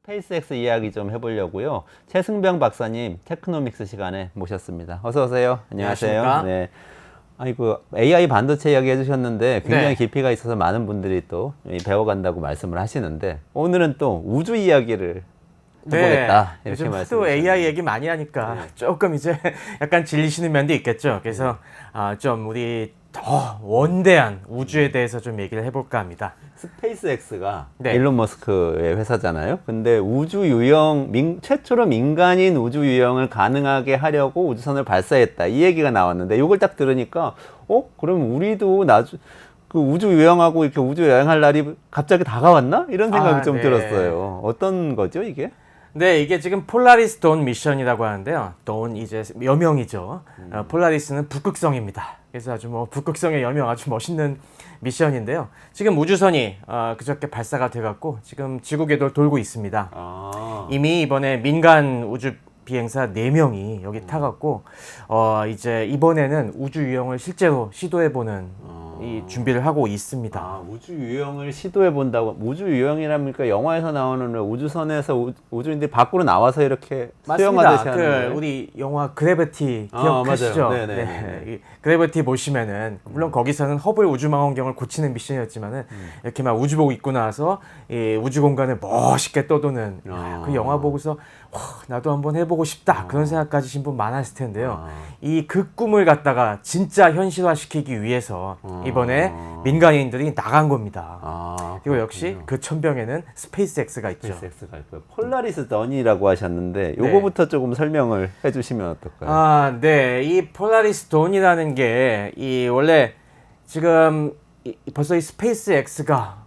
스페이스X 이야기 좀 해보려고요. 최승병 박사님 테크노믹스 시간에 모셨습니다. 어서 오세요. 안녕하세요. 안녕하십니까? 네. 아이고 AI 반도체 이야기 해주셨는데 굉장히 네. 깊이가 있어서 많은 분들이 또 배워간다고 말씀을 하시는데 오늘은 또 우주 이야기를 해보겠다 이렇게 요즘 하도 말씀을 AI 얘기 많이 하니까 조금 이제 약간 질리시는 면도 있겠죠. 그래서 좀 우리 더 원대한 우주에 대해서 좀 얘기를 해볼까 합니다. 스페이스X가 네. 일론 머스크의 회사잖아요. 근데 우주 유형 최초로 민간인 우주 유형을 가능하게 하려고 우주선을 발사했다 이 얘기가 나왔는데 이걸 딱 들으니까 그럼 우리도 그 우주 유형하고 이렇게 우주 여행할 날이 갑자기 다가왔나 이런 생각이 좀 네. 들었어요. 어떤 거죠 이게? 네, 이게 지금 폴라리스 돈 미션이라고 하는데요. 돈 이제 여명이죠. 폴라리스는 북극성입니다. 그래서 아주 북극성의 여명 아주 멋있는 미션인데요. 지금 우주선이 그저께 발사가 돼갖고 지금 지구 궤도를 돌고 있습니다. 이미 이번에 민간 우주 비행사 4명이 여기 타갖고 이제 이번에는 우주 유형을 실제로 시도해보는 이 준비를 하고 있습니다. 우주 유형을 시도해 본다고. 우주 유형이랍니까? 영화에서 나오는 우주선에서 우주인들이 밖으로 나와서 이렇게 수영하듯이 맞습니다. 하는 거예요? 우리 영화 그래비티 기억하시죠? 맞아요. 네네. 네. 이 그래비티 보시면은 물론 거기서는 허블 우주망원경을 고치는 미션이었지만은 이렇게 막 우주복 입고 나서 이 우주 공간을 멋있게 떠도는 그 영화 보고서 나도 한번 해보고 싶다 그런 생각 가지신 분 많았을 텐데요. 이 그 꿈을 갖다가 진짜 현실화시키기 위해서 이번에 민간인들이 나간 겁니다. 그리고 역시 그 천병에는 스페이스X가 있죠. 스페이스X가 있고요. 폴라리스 던이라고 하셨는데 네. 요거부터 조금 설명을 해주시면 어떨까요? 네. 이 폴라리스 돈이라는 게 원래 지금 벌써 이 스페이스X가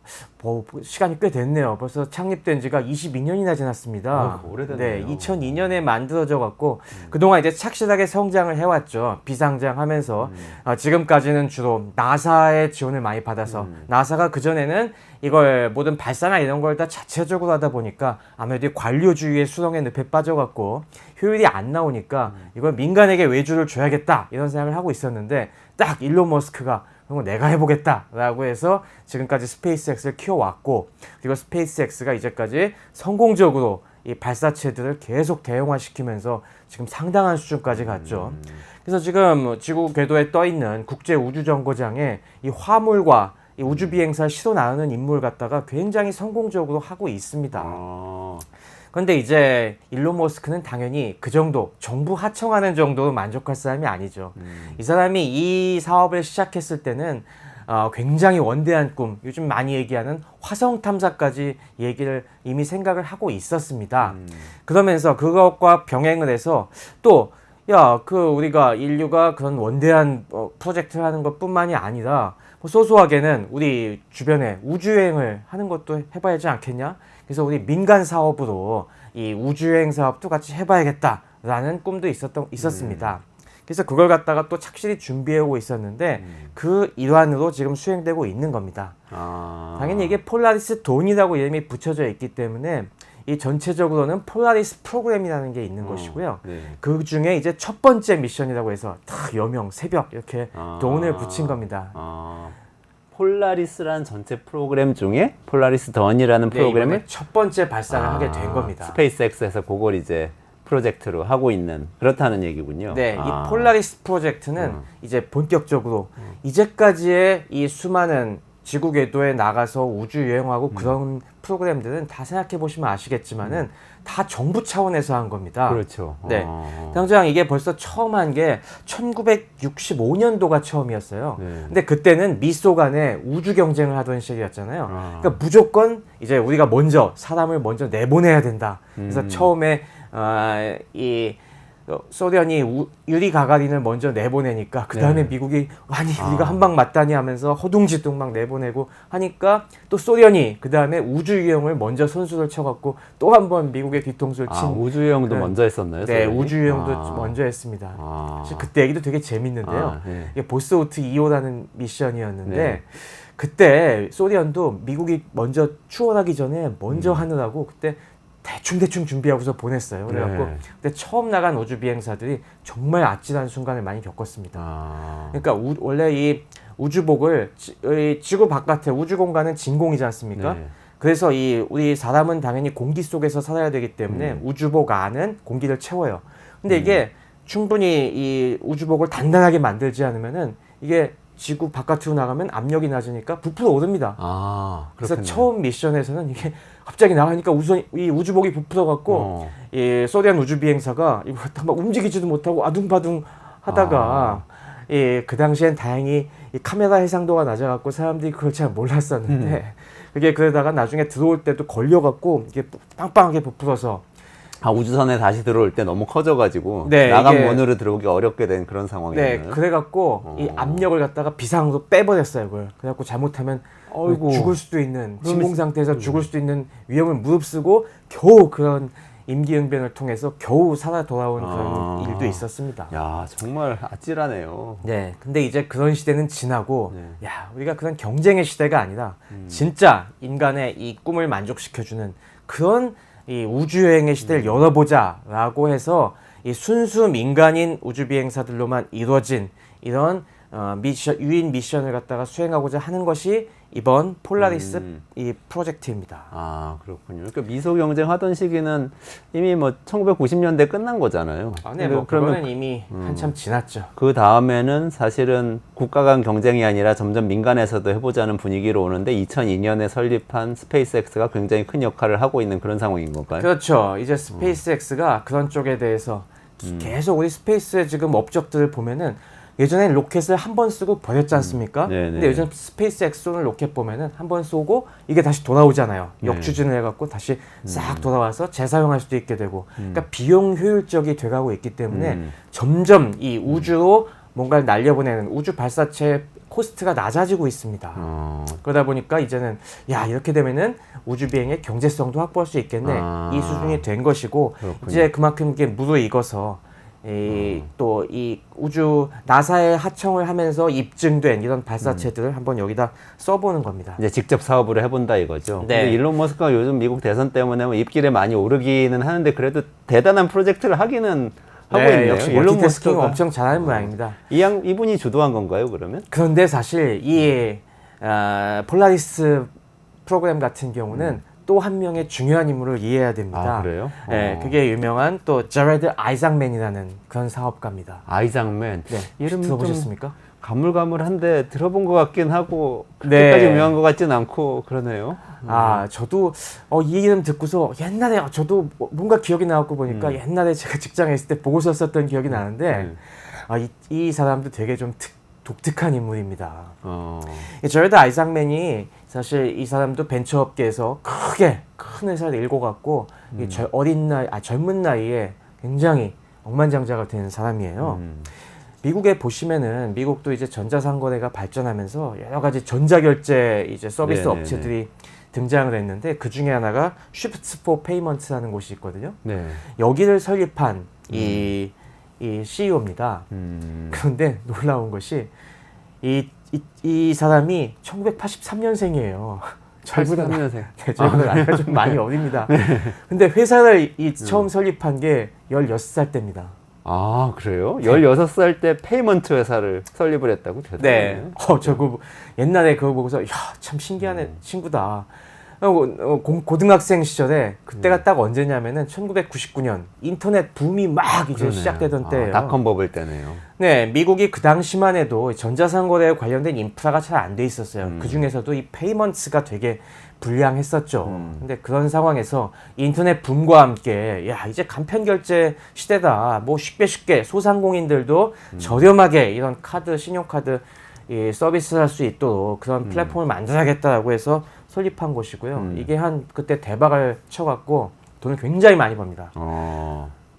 시간이 꽤 됐네요. 벌써 창립된 지가 22년이나 지났습니다. 오래됐네요. 네, 2002년에 만들어져 갖고 그동안 이제 착실하게 성장을 해왔죠. 비상장하면서 지금까지는 주로 나사의 지원을 많이 받아서 나사가 그전에는 이걸 모든 발사나 이런 걸 다 자체적으로 하다 보니까 아무래도 관료주의의 수렁에 늪에 빠져갖고 효율이 안 나오니까 이걸 민간에게 외주를 줘야겠다 이런 생각을 하고 있었는데 딱 일론 머스크가 그럼 내가 해보겠다라고 해서 지금까지 스페이스X를 키워왔고 그리고 스페이스X가 이제까지 성공적으로 이 발사체들을 계속 대형화시키면서 지금 상당한 수준까지 갔죠. 그래서 지금 지구 궤도에 떠 있는 국제 우주 정거장에 이 화물과 이 우주 비행사 시도 나르는 임무를 갖다가 굉장히 성공적으로 하고 있습니다. 그런데 이제 일론 머스크는 당연히 그 정도 정부 하청하는 정도로 만족할 사람이 아니죠. 이 사람이 이 사업을 시작했을 때는 굉장히 원대한 꿈, 요즘 많이 얘기하는 화성 탐사까지 얘기를 이미 생각을 하고 있었습니다. 그러면서 그것과 병행을 해서 또 우리가 인류가 그런 원대한 프로젝트를 하는 것뿐만이 아니라 소소하게는 우리 주변에 우주여행을 하는 것도 해봐야 하지 않겠냐? 그래서 우리 민간 사업으로 이 우주여행 사업도 같이 해봐야겠다라는 꿈도 있었습니다. 그래서 그걸 갖다가 또 착실히 준비해오고 있었는데 그 일환으로 지금 수행되고 있는 겁니다. 당연히 이게 폴라리스 돈이라고 이름이 붙여져 있기 때문에 이 전체적으로는 폴라리스 프로그램이라는 게 있는 것이고요. 그 중에 이제 첫 번째 미션이라고 해서 다 여명, 새벽 이렇게 돈을 붙인 겁니다. 폴라리스라는 전체 프로그램 중에 폴라리스 던이라는 프로그램을 첫 번째 발사를 하게 된 겁니다. 스페이스X에서 그걸 이제 프로젝트로 하고 있는 그렇다는 얘기군요. 네, 이 폴라리스 프로젝트는 이제 본격적으로 이제까지의 이 수많은 지구 궤도에 나가서 우주 여행하고 그런 프로그램들은 다 생각해 보시면 아시겠지만은 다 정부 차원에서 한 겁니다. 그렇죠. 네. 당장 이게 벌써 처음 한 게 1965년도가 처음이었어요. 근데 그때는 미소 간에 우주 경쟁을 하던 시기였잖아요. 그러니까 무조건 이제 우리가 사람을 먼저 내보내야 된다. 그래서 처음에 소련이 유리 가가린을 먼저 내보내니까 그 다음에 미국이 우리가 한 방 맞다니 하면서 허둥지둥 막 내보내고 하니까 또 소련이 그 다음에 우주유형을 먼저 선수를 쳐갖고 또 한 번 미국의 뒤통수를 친 우주유형도 먼저 했었나요? 네, 우주유형도 먼저 했습니다. 사실 그때 얘기도 되게 재밌는데요. 이게 보스호트 2호라는 미션이었는데 그때 소련도 미국이 먼저 추월하기 전에 먼저 하느라고 그때 대충 준비하고서 보냈어요. 그래갖고 그때 처음 나간 우주 비행사들이 정말 아찔한 순간을 많이 겪었습니다. 그러니까 원래 이 우주복을 지구 바깥에 우주 공간은 진공이지 않습니까? 그래서 우리 사람은 당연히 공기 속에서 살아야 되기 때문에 우주복 안은 공기를 채워요. 근데 이게 충분히 이 우주복을 단단하게 만들지 않으면은 이게 지구 바깥으로 나가면 압력이 낮으니까 부풀어 오릅니다. 아, 그래서 그렇겠네요. 처음 미션에서는 이게 갑자기 나가니까 우선 이 우주복이 부풀어 갖고 이 소련 우주 비행사가 이거 다 막 움직이지도 못하고 아둥바둥 하다가 그 당시엔 다행히 이 카메라 해상도가 낮아 갖고 사람들이 그걸 잘 몰랐었는데 그게 그러다가 나중에 들어올 때도 걸려 갖고 이게 빵빵하게 부풀어서 아, 우주선에 다시 들어올 때 너무 커져가지고 네, 나간 이게- 문으로 들어오기 어렵게 된 그런 상황이었나요? 네, 그래갖고 이 압력을 갖다가 비상으로 빼버렸어요, 그걸. 그래갖고 잘못하면 아이고. 죽을 수도 있는, 그럼 진공 상태에서 죽을 수도 있는 위험을 무릅쓰고 겨우 그런 임기응변을 통해서 겨우 살아 돌아온 그런 일도 있었습니다. 야, 정말 아찔하네요. 네, 근데 이제 그런 시대는 지나고, 네. 야, 우리가 그런 경쟁의 시대가 아니라 진짜 인간의 이 꿈을 만족시켜주는 그런 이 우주여행의 시대를 열어보자라고 해서 이 순수 민간인 우주 비행사들로만 이루어진 이런 유인 미션을 갖다가 수행하고자 하는 것이 이번 폴라리스 이 프로젝트입니다. 아, 그렇군요. 그러니까 미소 경쟁 하던 시기는 이미 뭐 1990년대 끝난 거잖아요. 아, 네, 뭐 그러면 이미 한참 지났죠. 그 다음에는 사실은 국가 간 경쟁이 아니라 점점 민간에서도 해보자는 분위기로 오는데 2002년에 설립한 스페이스X가 굉장히 큰 역할을 하고 있는 그런 상황인 건가요? 그렇죠. 이제 스페이스X가 그런 쪽에 대해서 계속 우리 스페이스의 지금 업적들을 보면은 예전에 로켓을 한 번 쓰고 버렸지 않습니까? 네네. 근데 요즘 스페이스 엑소는 로켓 보면은 한 번 쏘고 이게 다시 돌아오잖아요. 네. 역추진을 해갖고 다시 싹 돌아와서 재사용할 수도 있게 되고, 그러니까 비용 효율적이 돼가고 있기 때문에 점점 이 우주로 뭔가를 날려보내는 우주 발사체 코스트가 낮아지고 있습니다. 그러다 보니까 이제는 야 이렇게 되면은 우주 비행의 경제성도 확보할 수 있겠네 이 수준이 된 것이고 그렇군요. 이제 그만큼 이게 무르익어서 또 이 우주 나사에 하청을 하면서 입증된 이런 발사체들을 한번 여기다 써보는 겁니다. 이제 직접 사업으로 해본다 이거죠. 네. 근데 일론 머스크가 요즘 미국 대선 때문에 뭐 입길에 많이 오르기는 하는데 그래도 대단한 프로젝트를 하기는 하고 있네요. 역시 일론 멀티태스킹 머스크가 엄청 잘하는 모양입니다. 이분이 주도한 건가요, 그러면? 그런데 사실 이 폴라리스 프로그램 같은 경우는 또 한 명의 중요한 인물을 이해해야 됩니다. 아, 그래요? 네, 그게 유명한 또 제레드 아이작맨이라는 그런 사업가입니다. 아이작맨. 네, 이름 들어보셨습니까? 가물가물한데 들어본 것 같긴 하고 네. 그렇게까지 유명한 것 같진 않고 그러네요. 아, 저도 이 이름 듣고서 옛날에 저도 뭔가 기억이 나갖고 보니까 옛날에 제가 직장에 있을 때 보고 썼었던 기억이 나는데 이 사람도 되게 좀 독특한 인물입니다. 이 제레드 아이작맨이 사실 이 사람도 벤처업계에서 크게 큰 회사를 일궈갖고 이 젊은 나이에 굉장히 억만장자가 된 사람이에요. 미국에 보시면은 미국도 이제 전자상거래가 발전하면서 여러 가지 전자결제 이제 서비스 네네네. 업체들이 등장을 했는데 그 중에 하나가 Shifts for Payments라는 곳이 있거든요. 네. 여기를 설립한 이 CEO입니다. 그런데 놀라운 것이 이 사람이 1983년생이에요. 저희보다 83년생. 네, 저희보다 나이가 좀 많이 어립니다. 근데 회사를 처음 설립한 게 16살 때입니다. 아, 그래요? 16살 때 페이먼트 회사를 설립을 했다고? 네. 대단하네요. 저거 옛날에 그거 보고서 야, 참 신기한 친구다. 고등학생 시절에 그때가 딱 언제냐면은 1999년 인터넷 붐이 막 이제 그러네요. 시작되던 때예요. 닷컴 버블 때네요. 네, 미국이 그 당시만 해도 전자상거래에 관련된 인프라가 잘 안 돼 있었어요. 그 중에서도 이 페이먼트가 되게 불량했었죠. 근데 그런 상황에서 인터넷 붐과 함께 야 이제 간편 결제 시대다. 뭐 쉽게 소상공인들도 저렴하게 이런 카드, 신용카드 서비스를 할 수 있도록 그런 플랫폼을 만들어야겠다라고 해서 설립한 곳이고요. 이게 그때 대박을 쳐갖고 돈을 굉장히 많이 법니다.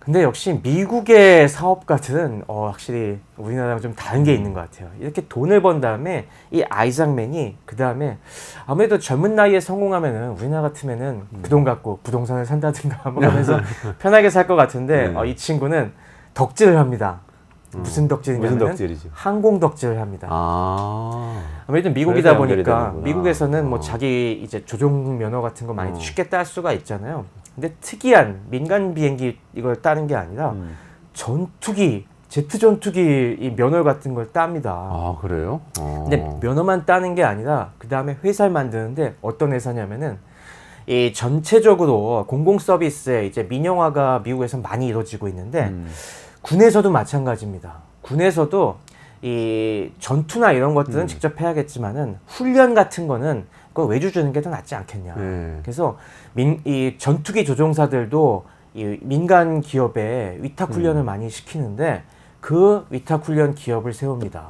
근데 역시 미국의 사업가들은 확실히 우리나라랑 좀 다른 게 있는 것 같아요. 이렇게 돈을 번 다음에 이 아이작맨이 그 다음에 아무래도 젊은 나이에 성공하면은 우리나라 같으면은 그 돈 갖고 부동산을 산다든가 뭐 하면서 편하게 살 것 같은데 이 친구는 덕질을 합니다. 무슨 덕질이냐면 무슨 덕질이죠? 항공 덕질을 합니다. 아무래도 그래서 미국이다 연결이 보니까 되는구나. 미국에서는 뭐 자기 이제 조종 면허 같은 거 많이 쉽게 딸 수가 있잖아요. 근데 특이한 민간 비행기 이걸 따는 게 아니라 전투기, 제트 전투기 이 면허 같은 걸 땁니다. 아, 그래요? 근데 면허만 따는 게 아니라 그 다음에 회사를 만드는데 어떤 회사냐면은 이 전체적으로 공공 서비스의 이제 민영화가 미국에서 많이 이루어지고 있는데 군에서도 마찬가지입니다. 군에서도 이 전투나 이런 것들은 직접 해야겠지만은 훈련 같은 거는 그거 외주 주는 게 더 낫지 않겠냐. 그래서 이 전투기 조종사들도 이 민간 기업에 위탁 훈련을 많이 시키는데 그 위탁 훈련 기업을 세웁니다.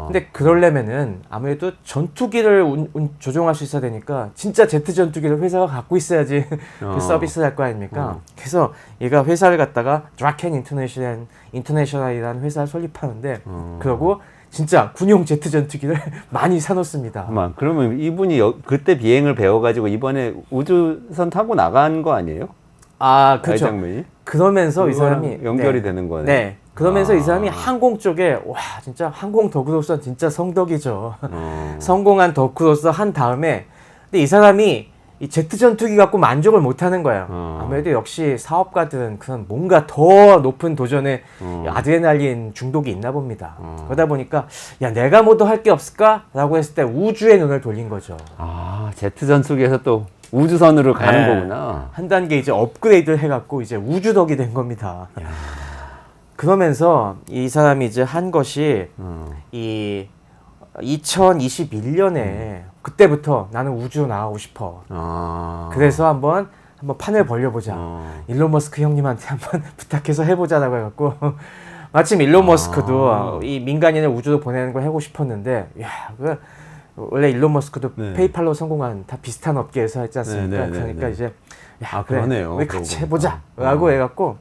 근데 그러려면은 아무래도 전투기를 조종할 수 있어야 되니까 진짜 제트 전투기를 회사가 갖고 있어야지 그 서비스를 할 거 아닙니까? 그래서 얘가 회사를 갖다가 드라켄 인터내셔널이라는 회사를 설립하는데 그러고 진짜 군용 제트 전투기를 많이 사놓습니다. 그러면 이분이 그때 비행을 배워가지고 이번에 우주선 타고 나간 거 아니에요? 아, 그렇죠. 장면이? 그러면서 이 사람이 연결이 되는 거네. 네. 그러면서 이 사람이 항공 쪽에 와 진짜 항공 덕후로서 진짜 성덕이죠. 성공한 덕후로서 한 다음에 근데 이 사람이 이 제트 전투기 갖고 만족을 못하는 거예요. 아무래도 역시 사업가들은 그런 뭔가 더 높은 도전에 아드레날린 중독이 있나 봅니다. 그러다 보니까 야 내가 뭐 더 할 게 없을까라고 했을 때 우주에 눈을 돌린 거죠. 제트 전투기에서 또 우주선으로 가는 네. 거구나. 한 단계 이제 업그레이드를 해갖고 이제 우주덕이 된 겁니다. 그러면서 이 사람이 이제 한 것이 이 2021년에 그때부터 나는 우주로 나가고 싶어. 그래서 한번 판을 벌려보자. 일론 머스크 형님한테 한번 부탁해서 해보자라고 해갖고 마침 일론 머스크도 이 민간인을 우주로 보내는 걸 하고 싶었는데 원래 일론 머스크도 페이팔로 성공한 다 비슷한 업계에서 했지 않습니까? 그러니까 이제 그래, 그러네요. 우리 같이 해보자 라고 해갖고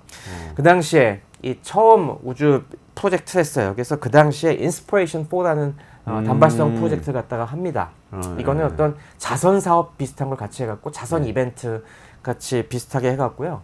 그 당시에 이 처음 우주 프로젝트를 했어요. 그래서 그 당시에 인스피레이션 4라는 단발성 프로젝트를 갖다가 합니다. 이거는 어떤 자선 사업 비슷한 걸 같이 해갖고 자선 이벤트 같이 비슷하게 해갖고요.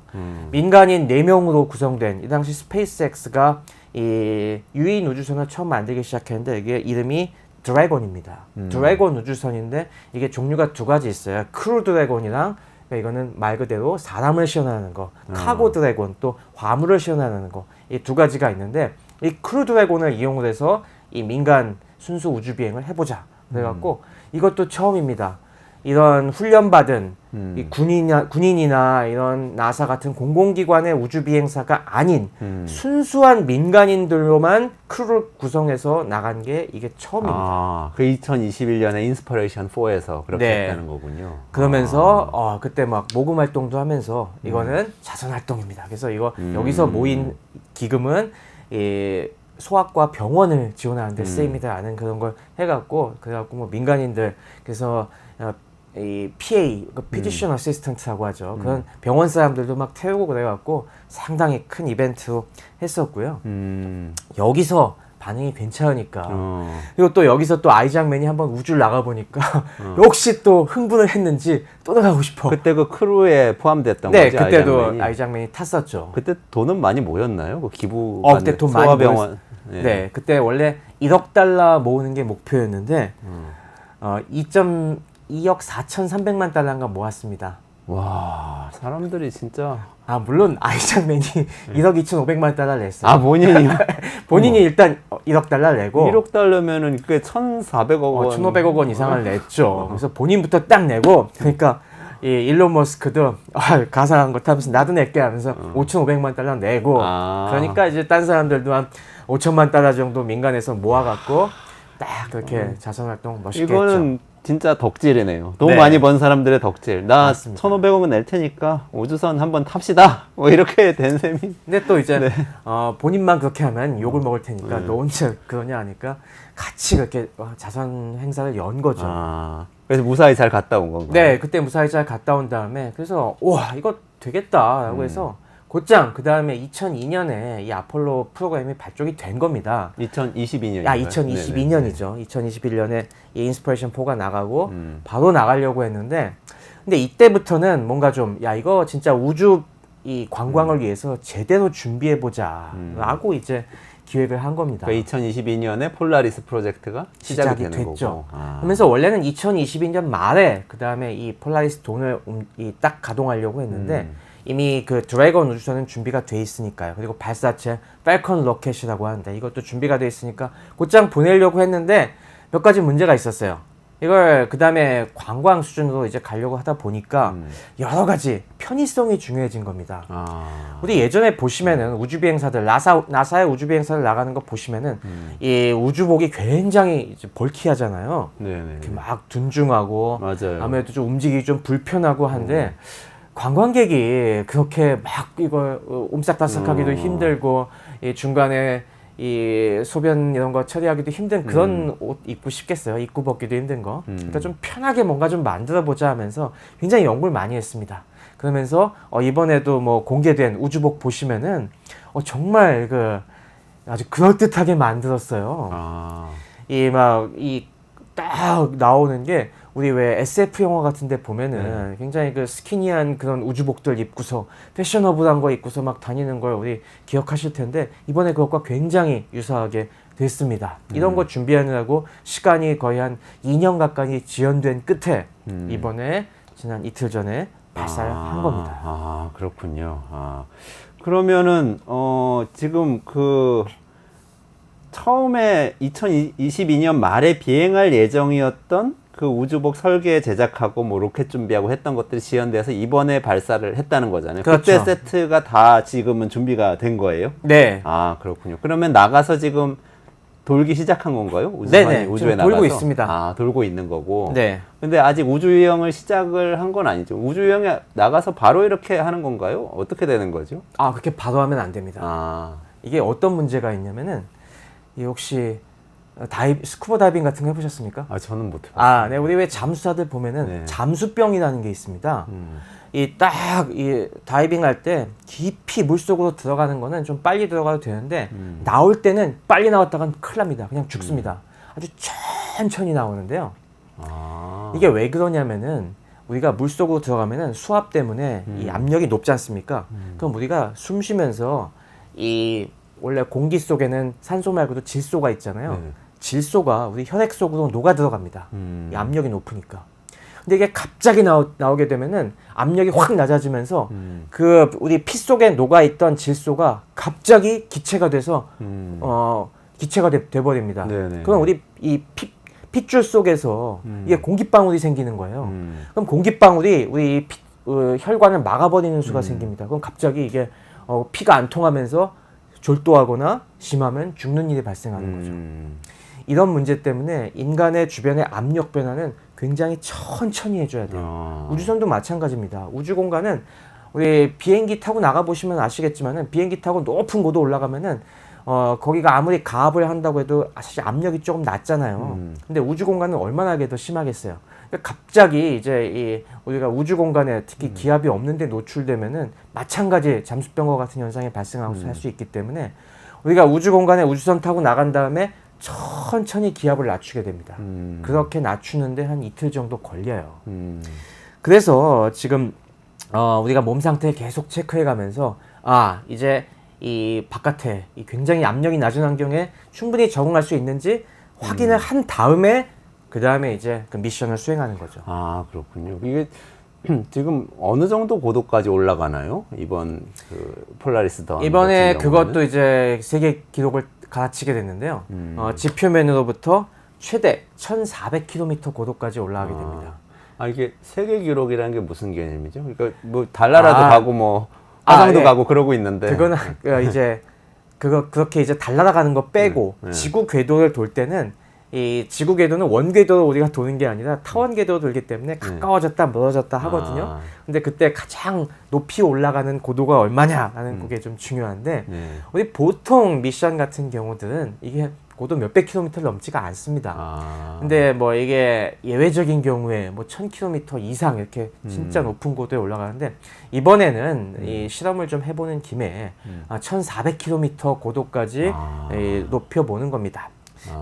민간인 4명으로 구성된 이 당시 스페이스X가 이 유인 우주선을 처음 만들기 시작했는데 이게 이름이 드래곤입니다. 드래곤 우주선인데 이게 종류가 두 가지 있어요. 크루 드래곤이랑 그러니까 이거는 말 그대로 사람을 시연하는 거, 카고 드래곤 또 화물을 시연하는 거 이 두 가지가 있는데 이 크루 드래곤을 이용을 해서 이 민간 순수 우주 비행을 해보자. 그래갖고 이것도 처음입니다. 이런 훈련받은 이 군인이나 이런 나사 같은 공공기관의 우주 비행사가 아닌 순수한 민간인들로만 크루를 구성해서 나간 게 이게 처음입니다. 그 2021년에 인스피레이션 4에서 그렇게 했다는 거군요. 그러면서 그때 막 모금 활동도 하면서 이거는 자선 활동입니다. 그래서 이거 여기서 모인 기금은 이 소아과 병원을 지원하는 데 쓰입니다라는 그런 걸 해갖고 그래갖고 뭐 민간인들 그래서 이 PA, Physician Assistant라고 하죠. 그런 병원 사람들도 막 태우고 그래갖고 상당히 큰 이벤트로 했었고요. 여기서 반응이 괜찮으니까. 그리고 또 여기서 또 아이작맨이 한번 우주를 나가보니까 역시 또 흥분을 했는지 또 나가고 싶어. 그때 그 크루에 포함됐던 네, 거지? 그때도 아이작맨이 탔었죠. 그때 돈은 많이 모였나요? 그 기부 그때 돈 많이 소아병원. 네, 그때 원래 1억 달러 모으는 게 목표였는데 2억 4,300만 달러인가 모았습니다. 와, 사람들이 진짜. 물론 아이작맨이 1억 2,500만 달러 냈어요. 본인이? 본인이 일단 1억 달러 내고 1억 달러면은 그게 1,400억 원. 1,500억 원 이상을 냈죠. 그래서 본인부터 딱 내고 그러니까 이 일론 머스크도 가상한 거 타면서 나도 낼게 하면서 5,500만 달러 내고 그러니까 이제 딴 사람들도 한 5천만 달러 정도 민간에서 모아갖고 딱 그렇게 자선활동 멋있게 이거는 했죠. 진짜 덕질이네요. 돈 많이 번 사람들의 덕질. 나 맞습니다. 1,500억은 낼 테니까 우주선 한번 탑시다. 뭐 이렇게 된 셈이. 근데 또 이제 본인만 그렇게 하면 욕을 먹을 테니까 너 혼자 그러냐 하니까 같이 그렇게 자선 행사를 연 거죠. 그래서 무사히 잘 갔다 온 건가요? 네, 그때 무사히 잘 갔다 온 다음에 그래서 와 이거 되겠다라고 해서 곧장 그 다음에 2002년에 이 아폴로 프로그램이 발족이 된 겁니다. 2022년이요? 2022년이죠. 2021년에 이 인스피레이션 4가 나가고 바로 나가려고 했는데 근데 이때부터는 뭔가 좀 이거 진짜 우주 이 관광을 위해서 제대로 준비해 보자라고 이제 기획을 한 겁니다. 그러니까 2022년에 폴라리스 프로젝트가 시작이 되는 됐죠. 거고. 그러면서 원래는 2022년 말에 그 다음에 이 폴라리스 돈을 딱 가동하려고 했는데 이미 그 드래곤 우주선은 준비가 돼 있으니까요. 그리고 발사체 팔컨 로켓이라고 하는데 이것도 준비가 돼 있으니까 곧장 보내려고 했는데 몇 가지 문제가 있었어요. 이걸 그 다음에 관광 수준으로 이제 가려고 하다 보니까 여러 가지 편의성이 중요해진 겁니다. 우리 예전에 보시면은 우주 비행사들 나사의 우주 비행사들 나가는 거 보시면은 이 우주복이 굉장히 이제 벌키하잖아요. 네네. 이렇게 막 둔중하고 맞아요. 아무래도 좀 움직이기 좀 불편하고 한데 관광객이 그렇게 막 이걸 옴싹달싹하기도 힘들고 이 중간에 이 소변 이런 거 처리하기도 힘든 그런 옷 입고 싶겠어요. 입고 벗기도 힘든 거. 그러니까 좀 편하게 뭔가 좀 만들어 보자 하면서 굉장히 연구를 많이 했습니다. 그러면서 이번에도 뭐 공개된 우주복 보시면은 정말 그 아주 그럴듯하게 만들었어요. 이 막 이 딱 나오는 게 우리 왜 SF 영화 같은데 보면은 굉장히 그 스키니한 그런 우주복들 입고서 패셔너블한 거 입고서 막 다니는 걸 우리 기억하실 텐데 이번에 그것과 굉장히 유사하게 됐습니다. 이런 거 준비하느라고 시간이 거의 한 2년 가까이 지연된 끝에 이번에 지난 이틀 전에 발사를 한 겁니다. 그렇군요. 그러면은 지금 그 처음에 2022년 말에 비행할 예정이었던 그 우주복 설계 제작하고 뭐 로켓 준비하고 했던 것들이 지연돼서 이번에 발사를 했다는 거잖아요. 그렇죠. 그때 세트가 다 지금은 준비가 된 거예요? 네. 그렇군요. 그러면 나가서 지금 돌기 시작한 건가요? 네네. 우주에 지금 돌고 나가서? 있습니다. 돌고 있는 거고. 네. 근데 아직 우주 유형을 시작을 한 건 아니죠. 우주 유형에 나가서 바로 이렇게 하는 건가요? 어떻게 되는 거죠? 그렇게 바로 하면 안 됩니다. 이게 어떤 문제가 있냐면은 이 혹시 스쿠버 다이빙 같은 거 해보셨습니까? 저는 못 해봤어요. 네. 우리 왜 잠수사들 보면은 네. 잠수병이라는 게 있습니다. 이 다이빙 할 때 깊이 물속으로 들어가는 거는 좀 빨리 들어가도 되는데 나올 때는 빨리 나왔다간 큰일 납니다. 그냥 죽습니다. 아주 천천히 나오는데요. 이게 왜 그러냐면은 우리가 물속으로 들어가면은 수압 때문에 이 압력이 높지 않습니까? 그럼 우리가 숨 쉬면서 이 원래 공기 속에는 산소 말고도 질소가 있잖아요. 네. 질소가 우리 혈액 속으로 녹아 들어갑니다. 이 압력이 높으니까. 근데 이게 갑자기 나오게 되면은 압력이 확 낮아지면서 그 우리 피 속에 녹아 있던 질소가 갑자기 기체가 돼서 기체가 돼버립니다. 네네. 그럼 우리 이 핏줄 속에서 이게 공기방울이 생기는 거예요. 그럼 공기방울이 우리 혈관을 막아버리는 수가 생깁니다. 그럼 갑자기 이게 피가 안 통하면서 졸도하거나 심하면 죽는 일이 발생하는 거죠. 이런 문제 때문에 인간의 주변의 압력 변화는 굉장히 천천히 해줘야 돼요. 우주선도 마찬가지입니다. 우주 공간은 우리 비행기 타고 나가 보시면 아시겠지만은 비행기 타고 높은 곳도 올라가면은 거기가 아무리 가압을 한다고 해도 사실 압력이 조금 낮잖아요. 근데 우주 공간은 얼마나 하게 더 심하겠어요. 그러니까 갑자기 이제 우리가 우주 공간에 특히 기압이 없는데 노출되면은 마찬가지 잠수병과 같은 현상이 발생할 수 있기 때문에 우리가 우주 공간에 우주선 타고 나간 다음에 천천히 기압을 낮추게 됩니다. 그렇게 낮추는데 한 이틀 정도 걸려요. 그래서 지금 우리가 몸 상태 계속 체크해 가면서 이제 이 바깥에 이 굉장히 압력이 낮은 환경에 충분히 적응할 수 있는지 확인을 한 다음에 그 다음에 이제 그 미션을 수행하는 거죠. 그렇군요. 이게 지금 어느 정도 고도까지 올라가나요? 이번 그 폴라리스 던 이번에 같은 그것도 경우는? 이제 세계 기록을 갈아치게 됐는데요. 지표면으로부터 최대 1,400km 고도까지 올라가게 됩니다. 이게 세계 기록이라는 게 무슨 개념이죠? 그러니까 뭐 달나라도 가고 뭐 아, 화성도 예. 가고 그러고 있는데 그거는 이제 그렇게 이제 달나라가는 거 빼고 지구 궤도를 돌 때는 이 지구 궤도는 원 궤도로 우리가 도는 게 아니라 타원 궤도로 돌기 때문에 가까워졌다 멀어졌다 하거든요. 근데 그때 가장 높이 올라가는 고도가 얼마냐라는 그게 좀 중요한데 우리 보통 미션 같은 경우들은 이게 고도 몇백 킬로미터를 넘지가 않습니다. 근데 뭐 이게 예외적인 경우에 뭐 1000km 이상 이렇게 진짜 높은 고도에 올라가는데 이번에는 이 실험을 좀 해보는 김에 1400km 고도까지 높여보는 겁니다.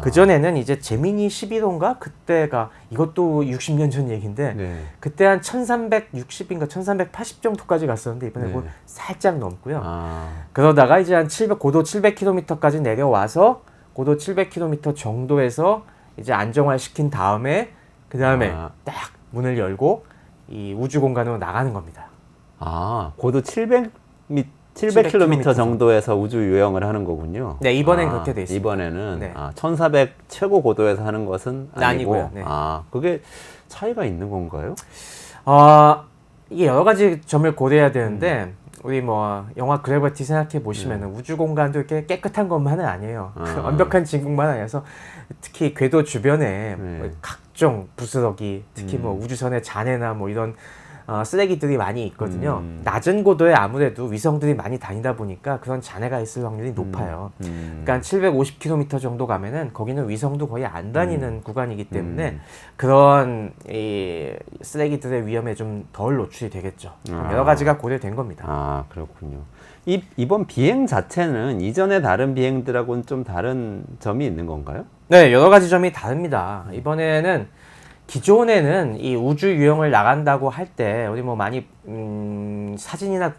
그전에는 이제 제미니 11호인가? 그때가 이것도 60년 전 얘기인데 그때 한 1360인가 1380 정도까지 갔었는데 이번에 뭐 살짝 넘고요. 그러다가 이제 한 고도 700km까지 내려와서 고도 700km 정도에서 이제 안정화시킨 다음에 그 다음에 딱 문을 열고 이 우주 공간으로 나가는 겁니다. 고도 700m 700km 정도에서 우주 유영을 하는 거군요. 네, 이번엔 그렇게 돼 있습니다. 이번에는 네. 1400 최고 고도에서 하는 것은 아니고, 아니고요. 네. 그게 차이가 있는 건가요? 이게 여러 가지 점을 고려해야 되는데 우리 뭐 영화 그래비티 생각해 보시면은 우주 공간도 이렇게 깨끗한 것만은 아니에요. 완벽한 진공만 아니어서 특히 궤도 주변에 뭐 각종 부스러기, 특히 뭐 우주선의 잔해나 뭐 이런 쓰레기들이 많이 있거든요. 낮은 고도에 아무래도 위성들이 많이 다니다 보니까 그런 잔해가 있을 확률이 높아요. 그러니까 750km 정도 가면은 거기는 위성도 거의 안 다니는 구간이기 때문에 그런 이 쓰레기들의 위험에 좀 덜 노출이 되겠죠. 여러 가지가 고려된 겁니다. 그렇군요. 이번 비행 자체는 이전의 다른 비행들하고는 좀 다른 점이 있는 건가요? 네, 여러 가지 점이 다릅니다. 이번에는 기존에는 이 우주 유영을 나간다고 할 때 우리 뭐 많이 사진이나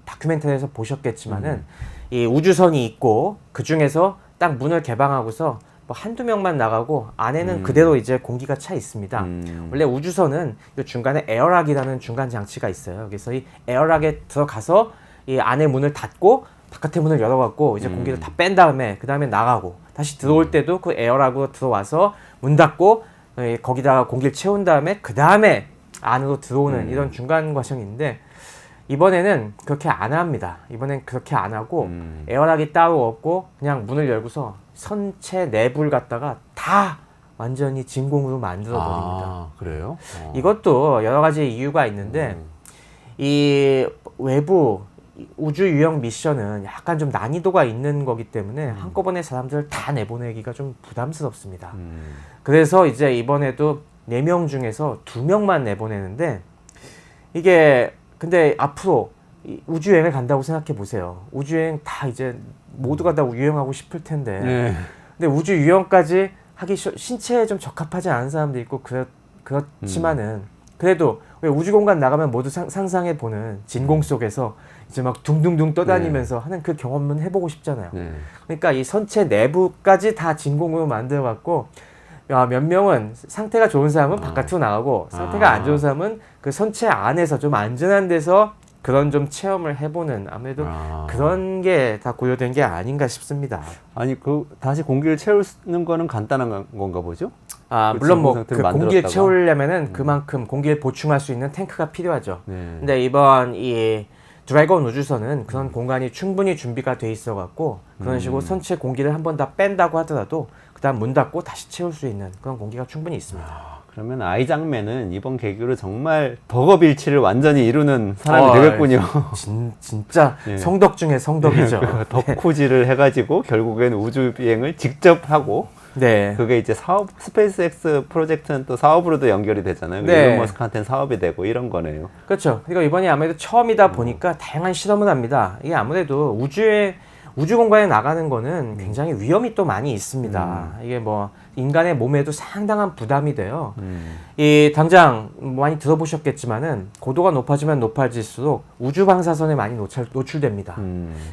다큐멘터리에서 보셨겠지만은 이 우주선이 있고 그 중에서 딱 문을 개방하고서 뭐 한두 명만 나가고 안에는 그대로 이제 공기가 차 있습니다. 원래 우주선은 이 중간에 에어락이라는 중간 장치가 있어요. 그래서 이 에어락에 들어가서 이 안에 문을 닫고 바깥의 문을 열어갖고 이제 공기를 다 뺀 다음에 그 다음에 나가고 다시 들어올 때도 그 에어락으로 들어와서 문 닫고 거기다가 공기를 채운 다음에 그 다음에 안으로 들어오는 이런 중간 과정인데 이번에는 그렇게 안 합니다. 이번엔 그렇게 안 하고 에어락이 따로 없고 그냥 문을 열고서 선체 내부를 갖다가 다 완전히 진공으로 만들어 버립니다. 그래요? 이것도 여러 가지 이유가 있는데 이 외부 우주 유영 미션은 약간 좀 난이도가 있는 거기 때문에 한꺼번에 사람들을 다 내보내기가 좀 부담스럽습니다. 그래서 이제 이번에도 4명 중에서 2명만 내보내는데 이게 근데 앞으로 우주여행을 간다고 생각해 보세요. 우주여행 다 이제 모두가 다 유영하고 싶을 텐데 근데 우주 유영까지 하기 신체에 좀 적합하지 않은 사람도 있고 그렇지만은 그래도 왜 우주공간 나가면 모두 상상해 보는 진공 속에서 이제 막 둥둥둥 떠다니면서 하는 그 경험은 해보고 싶잖아요. 그러니까 이 선체 내부까지 다 진공으로 만들어 갖고 몇 명은 상태가 좋은 사람은 바깥으로 나가고 상태가 안 좋은 사람은 그 선체 안에서 좀 안전한 데서 그런 좀 체험을 해보는 아무래도 그런 게 다 고려된 게 아닌가 싶습니다. 아니 다시 공기를 채우는 거는 간단한 건가 보죠? 물론 뭐 그 공기를 채우려면은 그만큼 공기를 보충할 수 있는 탱크가 필요하죠. 근데 이번 이 드래곤 우주선은 그런 공간이 충분히 준비가 돼 있어 갖고 그런 식으로 선체 공기를 한 번 다 뺀다고 하더라도 그다음 문 닫고 다시 채울 수 있는 그런 공기가 충분히 있습니다. 그러면 아이장맨은 이번 계기로 정말 덕업일치를 완전히 이루는 사람이 되겠군요. 진짜 성덕 중에 성덕이죠. 덕후질을 해가지고 결국엔 우주 비행을 직접 하고 그게 이제 스페이스X 프로젝트는 또 사업으로도 연결이 되잖아요. 일론 머스크한테는 사업이 되고 이런 거네요. 그렇죠. 그러니까 이번이 아무래도 처음이다 보니까 다양한 실험을 합니다. 이게 아무래도 우주 공간에 나가는 거는 굉장히 위험이 또 많이 있습니다. 이게 뭐 인간의 몸에도 상당한 부담이 돼요. 이 당장 많이 들어보셨겠지만은 고도가 높아지면 높아질수록 우주 방사선에 많이 노출됩니다.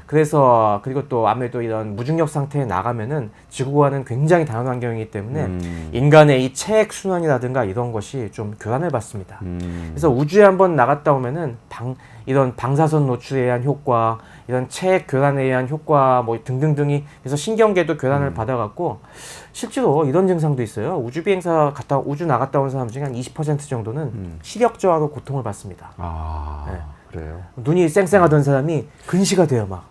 그래서 그리고 또 아무래도 이런 무중력 상태에 나가면은 지구와는 굉장히 다른 환경이기 때문에 인간의 이 체액 순환이라든가 이런 것이 좀 교란을 받습니다. 그래서 우주에 한번 나갔다 오면은 이런 방사선 노출에 의한 효과, 이런 체액 교란에 의한 효과 뭐 등등등이 그래서 신경계도 교란을 받아갖고 실제로 이런 증상도 있어요. 우주 비행사 우주 나갔다 온 사람 중에 한 20% 정도는 시력 저하로 고통을 받습니다. 그래요? 눈이 쌩쌩하던 사람이 근시가 돼요, 막.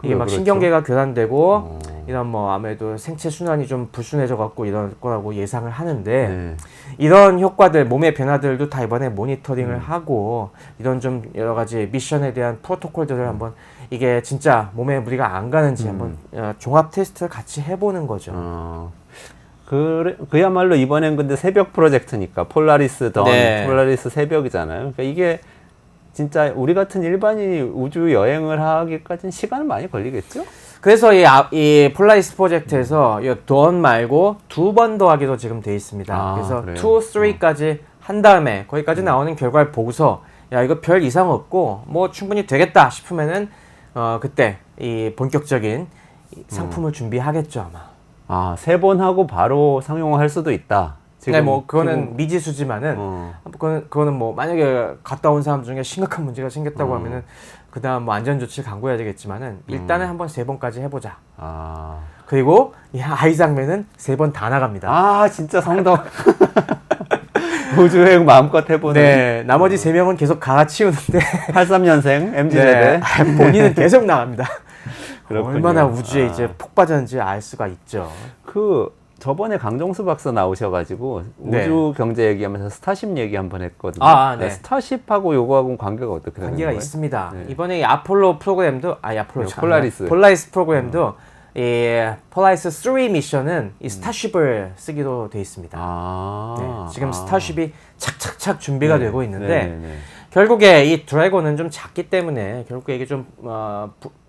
이게 막 그렇죠. 신경계가 교란되고 이런 뭐 아무래도 생체 순환이 좀 불순해져 갖고 이럴 거라고 예상을 하는데 이런 효과들, 몸의 변화들도 다 이번에 모니터링을 하고 이런 좀 여러 가지 미션에 대한 프로토콜들을 한번 이게 진짜 몸에 무리가 안 가는지 한번 종합 테스트를 같이 해보는 거죠. 그야말로 이번엔 근데 새벽 프로젝트니까 폴라리스 폴라리스 새벽이잖아요. 그러니까 이게 진짜 우리 같은 일반인이 우주 여행을 하기까지는 시간은 많이 걸리겠죠? 그래서 이 폴라리스 프로젝트에서 이 돈 말고 2번 더 하기로 지금 돼 있습니다. 그래서 그래요? 2, 3까지 한 다음에 거기까지 나오는 결과를 보고서 야 이거 별 이상 없고 뭐 충분히 되겠다 싶으면은 그때 이 본격적인 상품을 준비하겠죠 아마. 3번 하고 바로 상용화할 수도 있다. 네, 뭐 그거는 미지수지만은 그거는 뭐 만약에 갔다 온 사람 중에 심각한 문제가 생겼다고 하면은 그다음 뭐 안전 조치를 강구해야 되겠지만은 일단은 한번 3번까지 해보자. 아, 그리고 이 아이작맨은 3번 다 나갑니다. 아 진짜 성덕. 우주여행 마음껏 해보는. 네, 나머지 3명은 계속 갈아치우는데 83년생 MZ세대. 네, 본인은 계속 나갑니다. 그렇군요. 얼마나 우주에 아. 이제 푹 빠졌는지 알 수가 있죠. 그 저번에 강정수 박사 나오셔가지고 네. 우주 경제 얘기하면서 스타쉽 얘기 한번 했거든요. 네. 스타쉽하고 요거하고는 관계가 어떻게 되는 관계가 거예요? 있습니다. 네. 이번에 이 아폴로 프로그램도 아폴로 폴라리스 프로그램도 이 폴라리스 3 미션은 이 스타쉽을 쓰기로 돼 있습니다. 네, 지금 스타쉽이 착착착 준비가 되고 있는데 결국에 이 드래곤은 좀 작기 때문에 결국에 이게 좀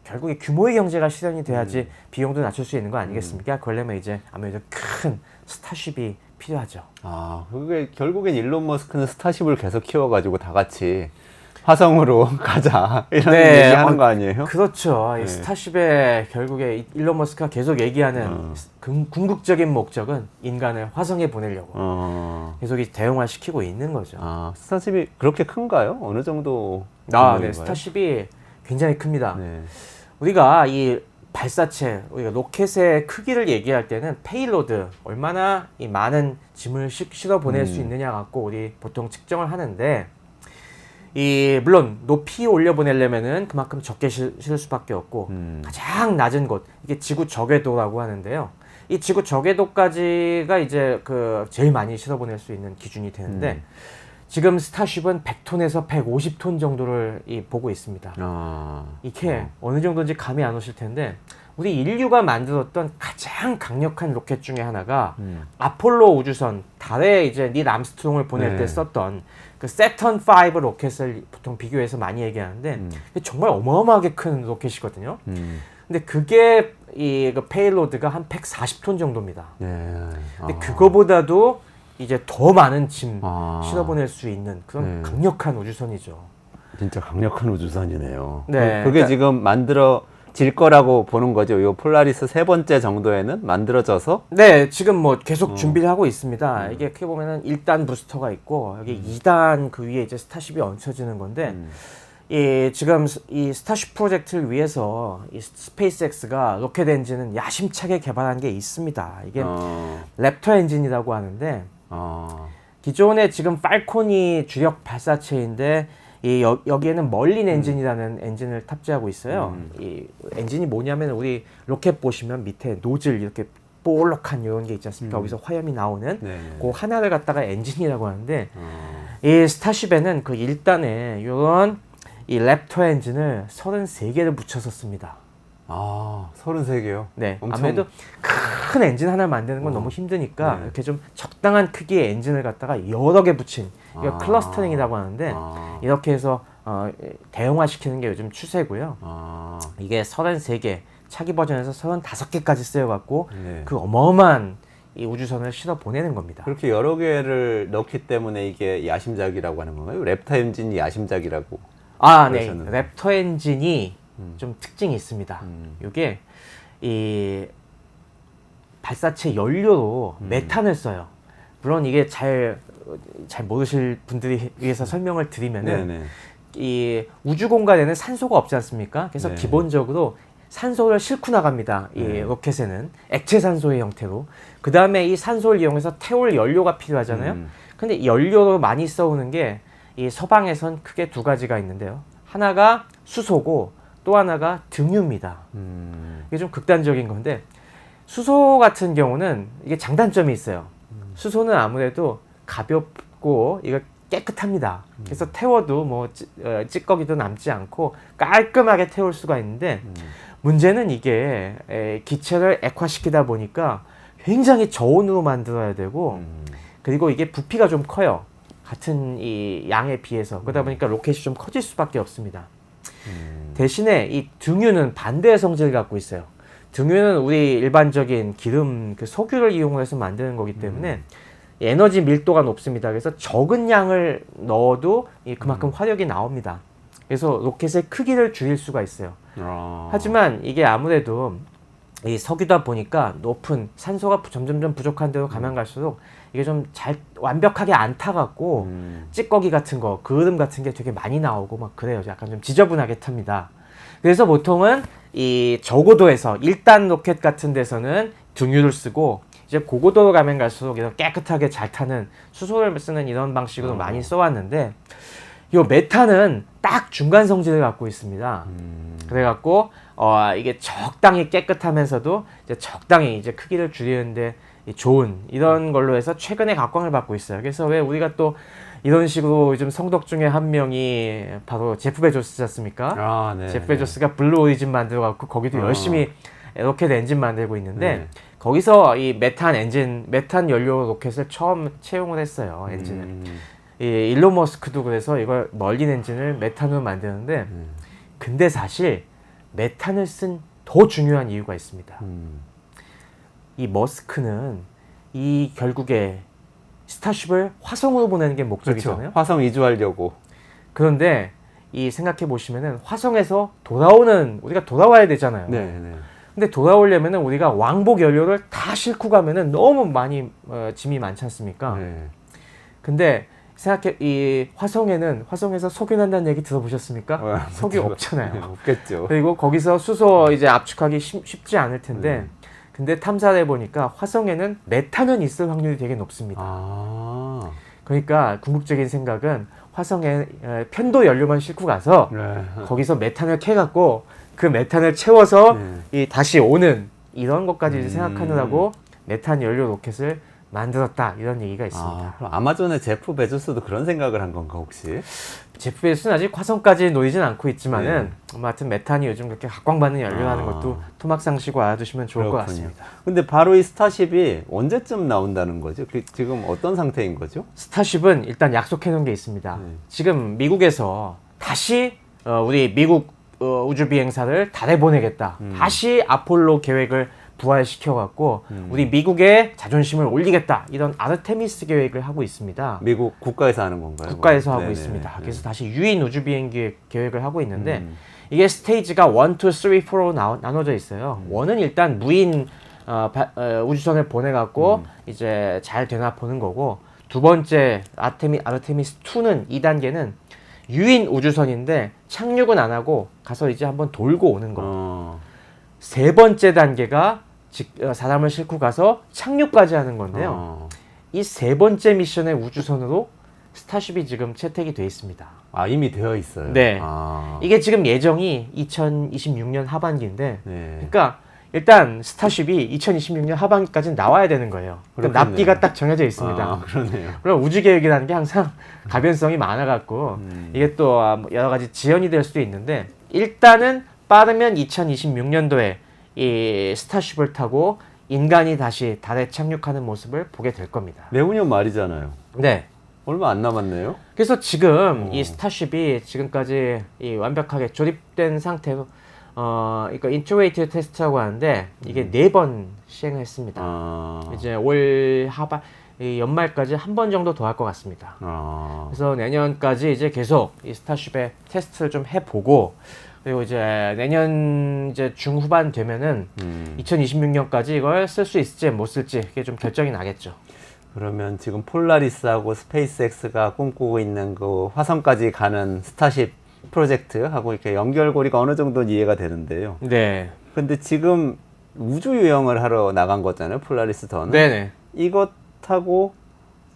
결국에 규모의 경제가 실현이 돼야지 비용도 낮출 수 있는 거 아니겠습니까? 그러려면 이제 아무래도 큰 스타쉽이 필요하죠. 아, 그게 결국엔 일론 머스크는 스타쉽을 계속 키워가지고 다 같이 화성으로 가자 이런 얘기하는 거 아니에요? 그렇죠. 이 스타쉽의 결국에 일론 머스크가 계속 얘기하는 궁극적인 목적은 인간을 화성에 보내려고 계속 대형화 시키고 있는 거죠. 아, 스타쉽이 그렇게 큰가요? 어느 정도? 네, 스타쉽이 굉장히 큽니다. 네. 우리가 이 발사체, 우리가 로켓의 크기를 얘기할 때는 페이로드, 얼마나 이 많은 짐을 실어 보낼 수 있느냐 갖고 우리 보통 측정을 하는데, 물론 높이 올려 보내려면은 그만큼 적게 실을 수밖에 없고, 가장 낮은 곳, 이게 지구 적외도라고 하는데요. 이 지구 적외도까지가 이제 그 제일 많이 실어 보낼 수 있는 기준이 되는데, 지금 스타쉽은 100톤에서 150톤 정도를 보고 있습니다. 이게 어느 정도인지 감이 안 오실 텐데 우리 인류가 만들었던 가장 강력한 로켓 중에 하나가 아폴로 우주선, 달에 이제 닐 암스트롱을 보낼 때 썼던 그 세턴 5 로켓을 보통 비교해서 많이 얘기하는데 정말 어마어마하게 큰 로켓이거든요. 근데 그게 그 페일로드가 한 140톤 정도입니다. 근데 그거보다도 이제 더 많은 짐 실어보낼 수 있는 그런 강력한 우주선이죠. 진짜 강력한 우주선이네요. 네, 그게 지금 만들어질 거라고 보는 거죠. 이 폴라리스 3번째 정도에는 만들어져서? 네, 지금 뭐 계속 준비를 하고 있습니다. 이게 크게 보면은 1단 부스터가 있고 여기 2단 그 위에 이제 스타쉽이 얹혀지는 건데 지금 이 스타쉽 프로젝트를 위해서 이 스페이스X가 로켓 엔진은 야심차게 개발한 게 있습니다. 이게 랩터 엔진이라고 하는데 기존에 지금 팔콘이 주력 발사체인데 여기에는 멀린 엔진이라는 엔진을 탑재하고 있어요. 이 엔진이 뭐냐면 우리 로켓 보시면 밑에 노즐 이렇게 볼록한 이런 게 있지 않습니까? 거기서 화염이 나오는 그 하나를 갖다가 엔진이라고 하는데 이 스타쉽에는 그 1단에 이런 이 랩터 엔진을 33개를 붙여서 씁니다. 33개요? 네. 아무래도 큰 엔진 하나 만드는 건 너무 힘드니까 이렇게 좀 적당한 크기의 엔진을 갖다가 여러 개 붙인 이거 클러스터링이라고 하는데 이렇게 해서 대형화 시키는 게 요즘 추세고요. 이게 33개, 차기 버전에서 35개까지 쓰여갖고 그 어마어마한 이 우주선을 실어 보내는 겁니다. 그렇게 여러 개를 넣기 때문에 이게 야심작이라고 하는 건가요? 랩터 엔진이 야심작이라고? 네. 랩터 엔진이 좀 특징이 있습니다. 이게 이 발사체 연료로 메탄을 써요. 물론 이게 잘 모르실 분들이 위해서 설명을 드리면은 이 우주 공간에는 산소가 없지 않습니까? 그래서 기본적으로 산소를 싣고 나갑니다. 이 로켓에는 액체 산소의 형태로. 그 다음에 이 산소를 이용해서 태울 연료가 필요하잖아요. 근데 연료로 많이 써오는 게 이 서방에선 크게 2가지가 있는데요. 하나가 수소고 또 하나가 등유입니다. 이게 좀 극단적인 건데 수소 같은 경우는 이게 장단점이 있어요. 수소는 아무래도 가볍고 이거 깨끗합니다. 그래서 태워도 뭐 찌꺼기도 남지 않고 깔끔하게 태울 수가 있는데 문제는 이게 기체를 액화시키다 보니까 굉장히 저온으로 만들어야 되고 그리고 이게 부피가 좀 커요. 같은 이 양에 비해서. 그러다 보니까 로켓이 좀 커질 수밖에 없습니다. 대신에 이 등유는 반대의 성질을 갖고 있어요. 등유는 우리 일반적인 기름, 그 석유를 이용해서 만드는 거기 때문에 에너지 밀도가 높습니다. 그래서 적은 양을 넣어도 그만큼 화력이 나옵니다. 그래서 로켓의 크기를 줄일 수가 있어요. 하지만 이게 아무래도 이 석유다 보니까 높은 산소가 점점점 부족한 데로 가면 갈수록 이게 좀 잘 완벽하게 안 타갖고 찌꺼기 같은 거, 그을음 같은 게 되게 많이 나오고 막 그래요. 약간 좀 지저분하게 탑니다. 그래서 보통은 이 저고도에서 1단 로켓 같은 데서는 등유를 쓰고 이제 고고도로 가면 갈수록 이런 깨끗하게 잘 타는 수소를 쓰는 이런 방식으로 많이 써왔는데 요 메탄은 딱 중간 성질을 갖고 있습니다. 그래갖고 이게 적당히 깨끗하면서도 이제 적당히 이제 크기를 줄이는데 좋은 이런 걸로 해서 최근에 각광을 받고 있어요. 그래서 왜 우리가 또 이런 식으로 요즘 성덕 중에 한 명이 바로 제프 베조스지 않습니까? 아, 네. 제프 베조스가 블루 오리진 만들어갖고 거기도 열심히 로켓 엔진 만들고 있는데 네. 거기서 이 메탄 연료 로켓을 처음 채용을 했어요. 엔진을. 이 일론 머스크도 그래서 이걸 멀린 엔진을 메탄으로 만드는데 근데 사실 메탄을 쓴 더 중요한 이유가 있습니다. 이 머스크는 이 결국에 스타쉽을 화성으로 보내는 게 목적이잖아요. 그렇죠. 화성 이주하려고. 그런데 이 생각해 보시면은 화성에서 우리가 돌아와야 되잖아요. 네, 네. 근데 돌아오려면은 우리가 왕복 연료를 다 싣고 가면은 너무 많이 짐이 많지 않습니까? 네. 근데 이 화성에서 석유 난다는 얘기 들어보셨습니까? 석유 없잖아요. 네, 없겠죠. 그리고 거기서 수소 이제 압축하기 쉽지 않을 텐데 근데 탐사를 해보니까 화성에는 메탄은 있을 확률이 되게 높습니다. 아. 그러니까 궁극적인 생각은 화성에 편도 연료만 싣고 가서 네. 거기서 메탄을 캐갖고 그 메탄을 채워서 이 다시 오는 이런 것까지 이제 생각하느라고 메탄 연료 로켓을 만들었다 이런 얘기가 있습니다. 아, 그럼 아마존의 제프 베조스도 그런 생각을 한 건가 혹시? 제프 베조스는 아직 화성까지 노리진 않고 있지만은 하여튼 메탄이 요즘 그렇게 각광받는 연료라는 것도 토막상시고 알아두시면 좋을 것 같습니다. 근데 바로 이 스타쉽이 언제쯤 나온다는 거죠? 지금 어떤 상태인 거죠? 스타쉽은 일단 약속해 놓은 게 있습니다. 지금 미국에서 다시 우리 미국 우주 비행사를 달에 보내겠다. 다시 아폴로 계획을 부활시켜갖고 우리 미국의 자존심을 올리겠다. 이런 아르테미스 계획을 하고 있습니다. 미국 국가에서 하는 건가요? 국가에서 하고 네네. 있습니다. 그래서 다시 유인 우주 비행기 계획을 하고 있는데 이게 스테이지가 1, 2, 3, 4로 나눠져 있어요. 1은 일단 무인 우주선을 보내갖고 이제 잘 되나 보는 거고 두 번째 아르테미스 2는 2단계는 유인 우주선인데 착륙은 안 하고 가서 이제 한번 돌고 오는 거. 세 번째 단계가 사람을 싣고 가서 착륙까지 하는 건데요. 이 세 번째 미션의 우주선으로 스타쉽이 지금 채택이 돼 있습니다. 아, 이미 되어 있어요? 네. 아. 이게 지금 예정이 2026년 하반기인데 네. 그러니까 일단 스타쉽이 2026년 하반기까지는 나와야 되는 거예요. 그러니까 그렇겠네요. 납기가 딱 정해져 있습니다. 아, 그러네요. 물론 우주 계획이라는 게 항상 가변성이 많아갖고 이게 또 여러 가지 지연이 될 수도 있는데 일단은 빠르면 2026년도에 이 스타쉽을 타고 인간이 다시 달에 착륙하는 모습을 보게 될 겁니다. 내후년 말이잖아요. 네. 얼마 안 남았네요. 그래서 지금 이 스타쉽이 지금까지 이 완벽하게 조립된 상태로 그러니까 인투레이티드 테스트라고 하는데 이게 4번 시행을 했습니다. 이제 올 이 연말까지 한 번 정도 더 할 것 같습니다. 그래서 내년까지 이제 계속 이 스타쉽의 테스트를 좀 해보고 그리고 이제 내년 이제 중후반 되면은 2026년까지 이걸 쓸 수 있을지 못 쓸지 그게 좀 결정이 나겠죠. 그러면 지금 폴라리스하고 스페이스X가 꿈꾸고 있는 그 화성까지 가는 스타쉽 프로젝트하고 이렇게 연결고리가 어느 정도는 이해가 되는데요. 네. 근데 지금 우주 유영을 하러 나간 거잖아요, 폴라리스 던은. 네네. 이것하고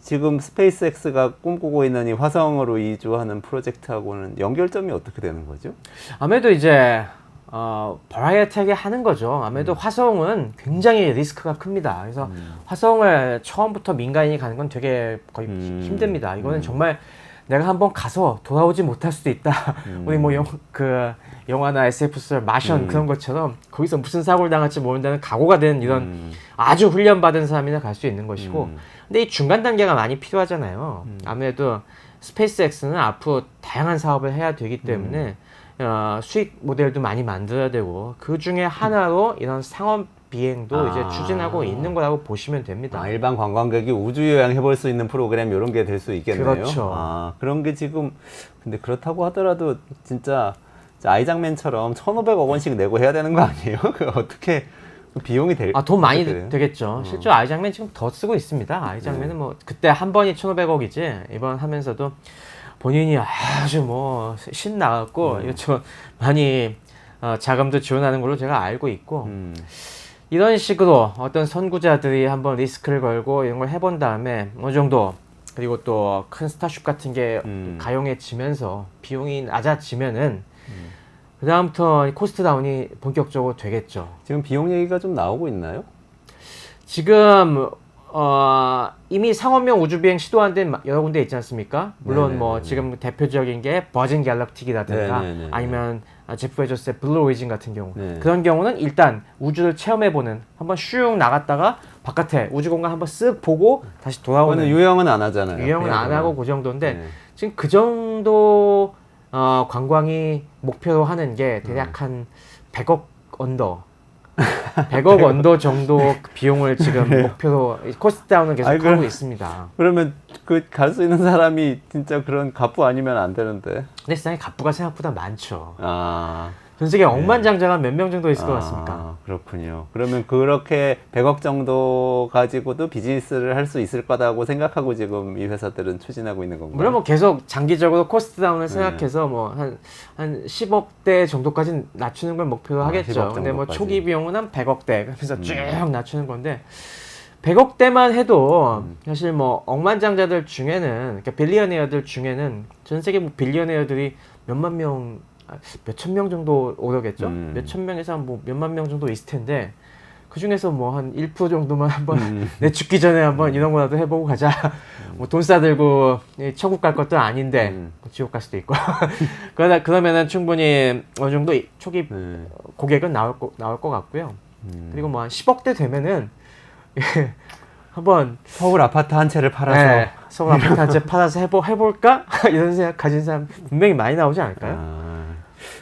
지금 스페이스X가 꿈꾸고 있는 이 화성으로 이주하는 프로젝트하고는 연결점이 어떻게 되는 거죠? 아무래도 이제 버라이어티하게 하는 거죠. 아무래도 화성은 굉장히 리스크가 큽니다. 그래서 화성을 처음부터 민간인이 가는 건 되게 거의 힘듭니다. 이거는 정말 내가 한번 가서 돌아오지 못할 수도 있다. 우리 뭐 영화나 SF소설 마션 그런 것처럼 거기서 무슨 사고를 당할지 모른다는 각오가 된 이런 아주 훈련받은 사람이나 갈 수 있는 것이고 근데 이 중간 단계가 많이 필요하잖아요. 아무래도 스페이스X는 앞으로 다양한 사업을 해야 되기 때문에 수익 모델도 많이 만들어야 되고 그 중에 하나로 이런 상업 비행도 이제 추진하고 있는 거라고 보시면 됩니다. 일반 관광객이 우주 여행 해볼 수 있는 프로그램 이런 게 될 수 있겠네요. 그렇죠. 그런 게 지금 근데 그렇다고 하더라도 진짜 아이작맨처럼 1,500억 원씩 내고 해야 되는 거 아니에요? 그 어떻게 비용이 돈 많이 어떻게 돼요? 되겠죠. 실제로 아이장맨 지금 더 쓰고 있습니다. 아이장맨은 뭐 그때 한 번이 1,500억이지 이번 하면서도 본인이 아주 뭐 신나갖고 이거 좀 많이 자금도 지원하는 걸로 제가 알고 있고 이런 식으로 어떤 선구자들이 한번 리스크를 걸고 이런 걸 해본 다음에 어느 정도 그리고 또 큰 스타쉽 같은 게 가용해지면서 비용이 낮아지면은 그 다음부터 코스트 다운이 본격적으로 되겠죠. 지금 비용 얘기가 좀 나오고 있나요? 지금 이미 상업용 우주비행 시도한 데 여러 군데 있지 않습니까? 물론 네네네네. 뭐 지금 대표적인 게 버진 갤럭틱이라든가 네네네네. 아니면 제프 베조스의 블루 오리진 같은 경우 네. 그런 경우는 일단 우주를 체험해보는 한번 슉 나갔다가 바깥에 우주공간 한번 쓱 보고 다시 돌아오는 그거는 유형은 안 하잖아요. 유형은 그냥 안 하고 그 정도인데 네. 지금 그 정도 관광이 목표로 하는 게 대략 한 100억 언더 100억 언더 정도 비용을 지금 목표로 코스트 다운을 계속 아이, 하고 그럼- 있습니다. 그러면 그 갈 수 있는 사람이 진짜 그런 갑부 아니면 안 되는데. 근데 세상에 갑부가 생각보다 많죠. 아. 전 세계 억만장자가 몇 명 정도 있을 것 같습니까? 그렇군요. 그러면 그렇게 100억 정도 가지고도 비즈니스를 할 수 있을 거다고 생각하고 지금 이 회사들은 추진하고 있는 건가요? 물론 뭐 계속 장기적으로 코스트 다운을 네. 생각해서 뭐 한 10억대 정도까지 낮추는 걸 목표로 하겠죠. 10억 근데 뭐 정도까지. 초기 비용은 한 100억대 그래서 쭉 낮추는 건데 100억대만 해도 사실 뭐 억만장자들 중에는 그러니까 빌리어네어들 중에는 전 세계 뭐 빌리어네어들이 몇만 명 몇천 명 정도 오르겠죠. 몇천 명에서 뭐 몇만 명 정도 있을 텐데 그 중에서 뭐 한 1% 정도만 한번 내 죽기 전에 한번 이런 거라도 해보고 가자. 뭐 돈 싸들고 천국 갈 것도 아닌데 뭐 지옥 갈 수도 있고. 그러면은 충분히 어느 정도 초기 네. 고객은 나올 것 같고요. 그리고 뭐 한 10억대 되면은 한번 서울 아파트 한 채를 팔아서 네, 서울 아파트 한 채 팔아서 해볼까? 이런 생각 가진 사람 분명히 많이 나오지 않을까요?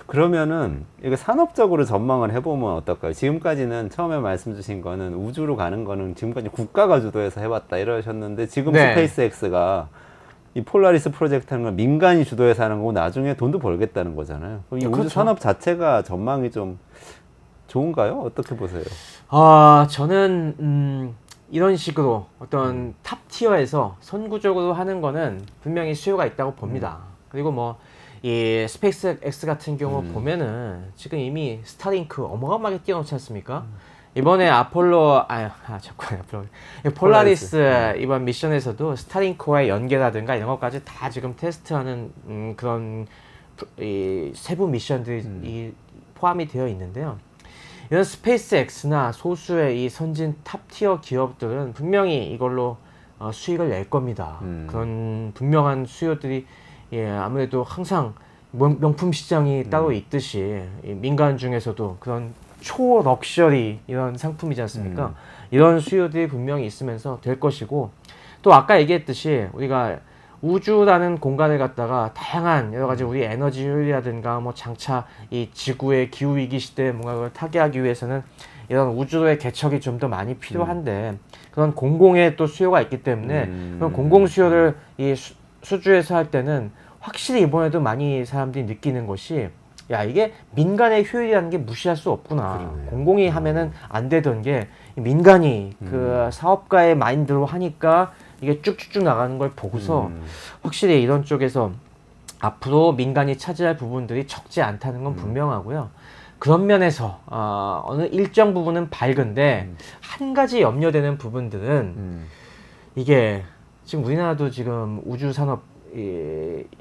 그러면은 이거 산업적으로 전망을 해보면 어떨까요? 지금까지는 처음에 말씀 주신 거는 우주로 가는 거는 지금까지 국가가 주도해서 해왔다 이러셨는데 지금 네. 스페이스X가 이 폴라리스 프로젝트 하는 건 민간이 주도해서 하는 거고 나중에 돈도 벌겠다는 거잖아요. 그럼 이 우주 그렇죠. 산업 자체가 전망이 좀 좋은가요? 어떻게 보세요? 저는 이런 식으로 어떤 탑 티어에서 선구적으로 하는 거는 분명히 수요가 있다고 봅니다. 그리고 뭐 이 스페이스 X 같은 경우 보면은 지금 이미 스타링크 어마어마하게 띄워놓지 않습니까? 이번에 아폴로 폴라리스 이번 미션에서도 스타링크와의 연계라든가 이런 것까지 다 지금 테스트하는 그런 이 세부 미션들이 포함이 되어 있는데요. 이런 스페이스 X나 소수의 이 선진 탑 티어 기업들은 분명히 이걸로 수익을 낼 겁니다. 그런 분명한 수요들이 아무래도 항상 명품 시장이 따로 있듯이 이 민간 중에서도 그런 초 럭셔리 이런 상품이지 않습니까? 이런 수요들이 분명히 있으면서 될 것이고 또 아까 얘기했듯이 우리가 우주라는 공간을 갖다가 다양한 여러 가지 우리 에너지 효율이라든가 뭐 장차 이 지구의 기후 위기 시대에 뭔가 그걸 타개하기 위해서는 이런 우주로의 개척이 좀 더 많이 필요한데 그런 공공의 또 수요가 있기 때문에 그런 공공 수요를 이 수주에서 할 때는 확실히 이번에도 많이 사람들이 느끼는 것이 야 이게 민간의 효율이라는 게 무시할 수 없구나. 그러네요. 공공이 하면은 안 되던 게 민간이 그 사업가의 마인드로 하니까 이게 쭉쭉쭉 나가는 걸 보고서 확실히 이런 쪽에서 앞으로 민간이 차지할 부분들이 적지 않다는 건 분명하고요. 그런 면에서 어느 일정 부분은 밝은데 한 가지 염려되는 부분들은 이게 지금 우리나라도 지금 우주 산업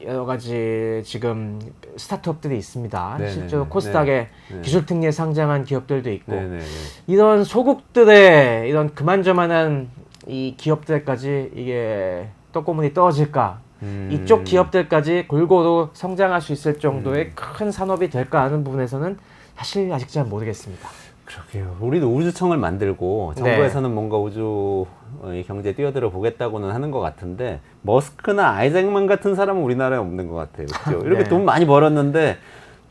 여러 가지 지금 스타트업들이 있습니다. 네네네. 실제로 코스닥에 네. 기술 특례 상장한 기업들도 있고 네네네. 이런 소국들의 이런 그만저만한 이 기업들까지 이게 떡고물이 떨어질까? 이쪽 기업들까지 골고루 성장할 수 있을 정도의 큰 산업이 될까 하는 부분에서는 사실 아직 잘 모르겠습니다. 그러게요. 우리도 우주청을 만들고 네. 정부에서는 뭔가 우주 경제에 뛰어들어 보겠다고는 하는 것 같은데 머스크나 아이작만 같은 사람은 우리나라에 없는 것 같아요. 그렇죠? 이렇게 네. 돈 많이 벌었는데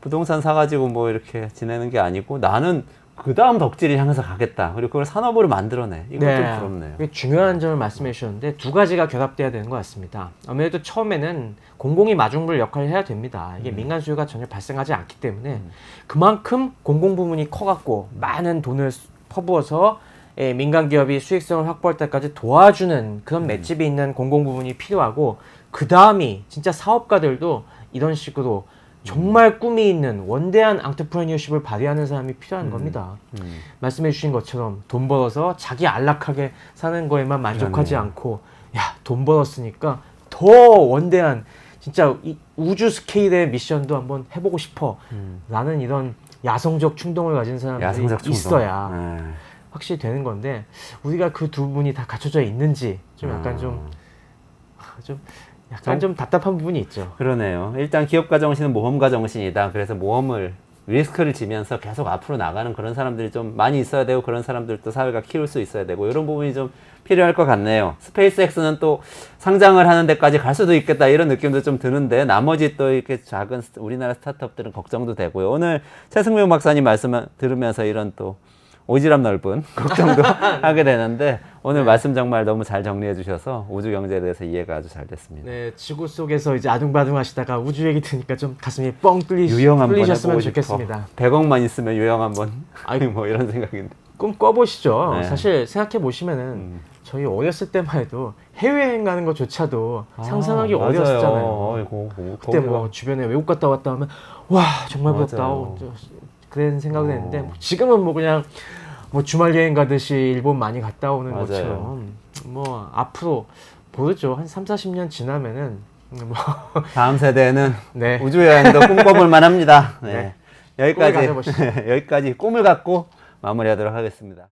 부동산 사가지고 뭐 이렇게 지내는 게 아니고 나는 그 다음 덕질을 향해서 가겠다. 그리고 그걸 산업으로 만들어내. 이거 좀 부럽네요. 이게 중요한 점을 말씀해 주셨는데 두 가지가 결합돼야 되는 것 같습니다. 아무래도 처음에는 공공이 마중물 역할을 해야 됩니다. 이게 민간 수요가 전혀 발생하지 않기 때문에 그만큼 공공 부문이 커갖고 많은 돈을 퍼부어서 민간 기업이 수익성을 확보할 때까지 도와주는 그런 맷집이 있는 공공 부분이 필요하고 그 다음이 진짜 사업가들도 이런 식으로 정말 꿈이 있는 원대한 앙트프레니어십을 발휘하는 사람이 필요한 겁니다. 말씀해 주신 것처럼 돈 벌어서 자기 안락하게 사는 거에만 만족하지 그러네요. 않고 야, 돈 벌었으니까 더 원대한 진짜 이 우주 스케일의 미션도 한번 해보고 싶어 라는 이런 야성적 충동을 가진 사람들이 야성적 충동. 있어야 네. 확실히 되는 건데 우리가 그 두 분이 다 갖춰져 있는지 좀 약간 좀 답답한 부분이 있죠. 그러네요. 일단 기업가 정신은 모험가 정신이다. 그래서 모험을 리스크를 지면서 계속 앞으로 나가는 그런 사람들이 좀 많이 있어야 되고 그런 사람들도 사회가 키울 수 있어야 되고 이런 부분이 좀 필요할 것 같네요. 스페이스X는 또 상장을 하는 데까지 갈 수도 있겠다 이런 느낌도 좀 드는데 나머지 또 이렇게 작은 우리나라 스타트업들은 걱정도 되고요. 오늘 최승명 박사님 말씀 들으면서 이런 또 오지랖 넓은 걱정도 하게 되는데 오늘 말씀 정말 너무 잘 정리해 주셔서 우주 경제에 대해서 이해가 아주 잘 됐습니다. 네, 지구 속에서 이제 아둥바둥 하시다가 우주 얘기 들으니까 좀 가슴이 뻥 유형 한번 뚫리셨으면 해보고 좋겠습니다. 싶어. 100억만 있으면 유형 한번 아이, 뭐 이런 생각인데. 꿈 꿔보시죠. 네. 사실 생각해 보시면은 저희 어렸을 때만 해도 해외여행 가는 것조차도 상상하기 맞아요. 어려웠잖아요. 어이구, 그때 뭐 주변에 외국 갔다 왔다 하면 와 정말 부럽다. 맞아요. 그런 생각을 했는데 뭐 지금은 뭐 그냥 뭐 주말 여행 가듯이 일본 많이 갔다 오는 맞아요. 것처럼 뭐 앞으로 모르죠. 한 3, 40년 지나면은 뭐 다음 세대는 네. 우주 여행도 꿈꿔볼 만합니다. 네. 네. 여기까지 꿈을 가져보시죠. 여기까지 꿈을 갖고 마무리하도록 하겠습니다.